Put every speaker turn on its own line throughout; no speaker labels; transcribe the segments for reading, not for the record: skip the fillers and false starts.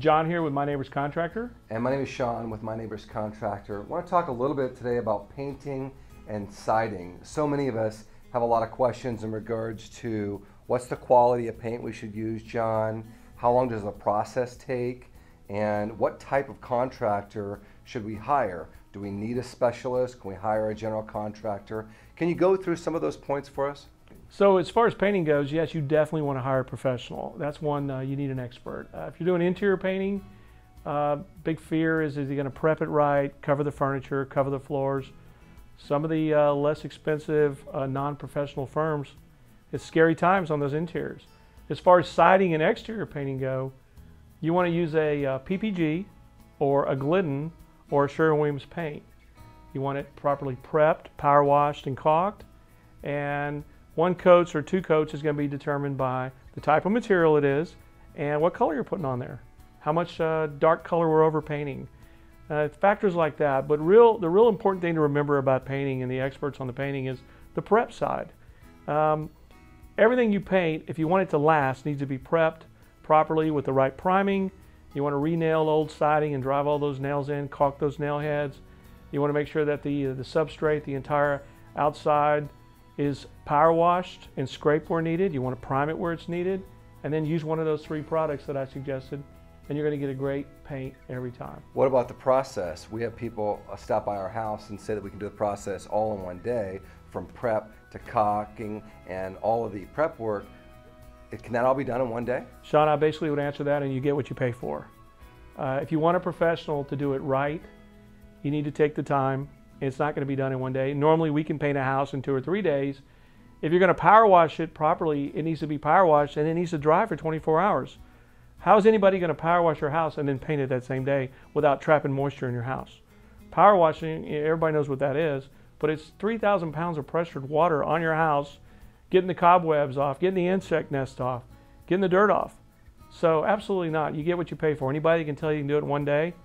John here with My Neighbor's Contractor.
And my name is Sean with My Neighbor's Contractor. I want to talk a little bit today about painting and siding. So many of us have a lot of questions in regards to what's the quality of paint we should use, John? How long does the process take? And what type of contractor should we hire? Do we need a specialist? Can we hire a general contractor? Can you go through some of those points for us?
So as far as painting goes, yes, you definitely want to hire a professional. That's one, you need an expert. If you're doing interior painting, big fear is he going to prep it right, cover the furniture, cover the floors? Some of the less expensive non-professional firms, it's scary times on those interiors. As far as siding and exterior painting go, you want to use a PPG or a Glidden or a Sherwin-Williams paint. You want it properly prepped, power washed and caulked, and one coat or two coats is going to be determined by the type of material it is and what color you're putting on there, how much dark color we're over painting, factors like that. But the real important thing to remember about painting and the experts on the painting is the prep side. Everything you paint, if you want it to last, needs to be prepped properly with the right priming. You want to re-nail old siding and drive all those nails in, caulk those nail heads. You want to make sure that the substrate, the entire outside, is power washed and scraped where needed. You want to prime it where it's needed, and then use one of those three products that I suggested, and you're going to get a great paint every time.
What about the process? We have people stop by our house and say that we can do the process all in one day, from prep to caulking and all of the prep work. Can that all be done in one day?
Sean, I basically would answer that, and you get what you pay for. If you want a professional to do it right, you need to take the time. It's not going to be done in one day. Normally we can paint a house in 2 or 3 days. If you're going to power wash it properly, it needs to be power washed and it needs to dry for 24 hours. How is anybody going to power wash your house and then paint it that same day without trapping moisture in your house? Power washing, everybody knows what that is, but it's 3,000 pounds of pressured water on your house, getting the cobwebs off, getting the insect nest off, getting the dirt off. So absolutely not. You get what you pay for. Anybody can tell you can do it in one day.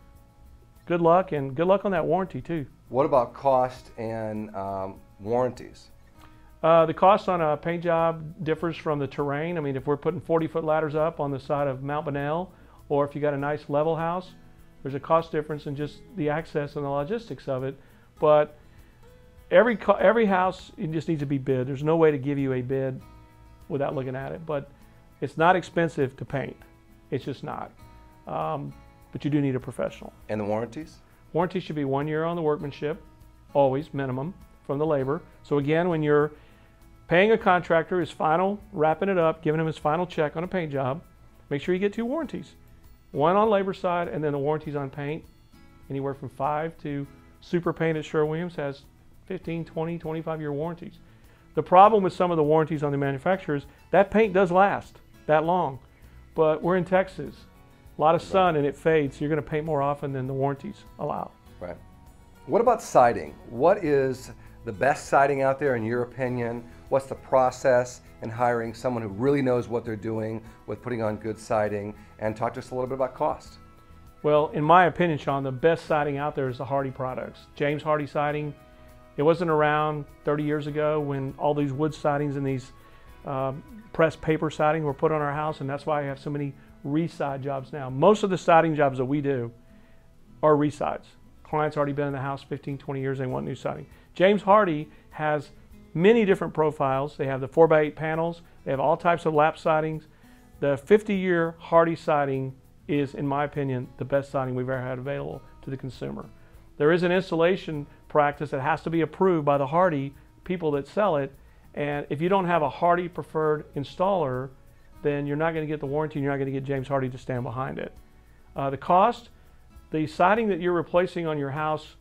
Good luck, and good luck on that warranty too.
What about cost and warranties?
The cost on a paint job differs from the terrain. I mean, if we're putting 40-foot ladders up on the side of Mount Bunnell, or if you got a nice level house, there's a cost difference in just the access and the logistics of it. But every house, it just needs to be bid. There's no way to give you a bid without looking at it. But it's not expensive to paint. It's just not. But you do need a professional.
And the warranties?
Warranty should be 1 year on the workmanship, always minimum, from the labor. So again, when you're paying a contractor his final, wrapping it up, giving him his final check on a paint job, make sure you get 2 warranties. One on labor side, and then the warranties on paint, anywhere from 5 to Super Paint at Sherwin-Williams has 15, 20, 25-year warranties. The problem with some of the warranties on the manufacturers, that paint does last that long, but we're in Texas. A lot of sun and it fades, so you're going to paint more often than the warranties allow.
Right. What about siding? What is the best siding out there in your opinion? What's the process in hiring someone who really knows what they're doing with putting on good siding? And talk to us a little bit about cost.
Well, in my opinion, Sean, the best siding out there is the Hardie products. James Hardie siding. It wasn't around 30 years ago when all these wood sidings and these pressed paper siding were put on our house, and that's why I have so many re-side jobs now. Most of the siding jobs that we do are re-sides. Clients already been in the house 15, 20 years, they want new siding. James Hardie has many different profiles. They have the 4x8 panels, they have all types of lap sidings. The 50-year Hardie siding is, in my opinion, the best siding we've ever had available to the consumer. There is an installation practice that has to be approved by the Hardie people that sell it, and if you don't have a Hardie preferred installer, then you're not going to get the warranty and you're not going to get James Hardie to stand behind it. The cost, the siding that you're replacing on your house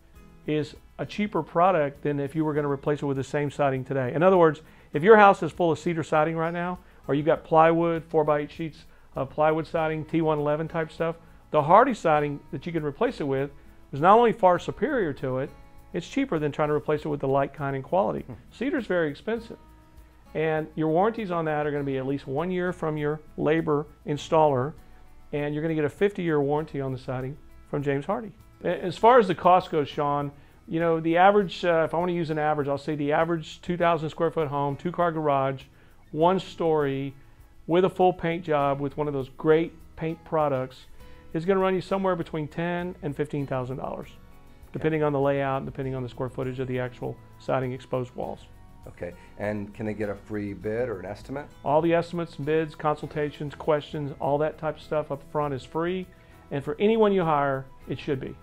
is a cheaper product than if you were going to replace it with the same siding today. In other words, if your house is full of cedar siding right now, or you've got plywood, 4x8 sheets of plywood siding, T111 type stuff, the Hardie siding that you can replace it with is not only far superior to it, it's cheaper than trying to replace it with the like kind and quality. Cedar is very expensive. And your warranties on that are going to be at least 1 year from your labor installer, and you're going to get a 50-year warranty on the siding from James Hardie. As far as the cost goes, Sean, you know, the average, if I want to use an average, I'll say the average 2,000 square foot home, 2-car garage, 1 story, with a full paint job with one of those great paint products is going to run you somewhere between $10,000 and $15,000, depending on the layout and depending on the square footage of the actual siding exposed walls.
Okay, and can they get a free bid or an estimate?
All the estimates, bids, consultations, questions, all that type of stuff up front is free, and for anyone you hire, it should be.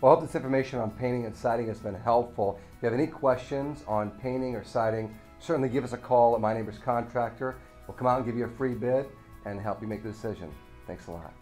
Well, I hope this information on painting and siding has been helpful. If you have any questions on painting or siding, certainly give us a call at My Neighbor's Contractor. We'll come out and give you a free bid and help you make the decision. Thanks a lot.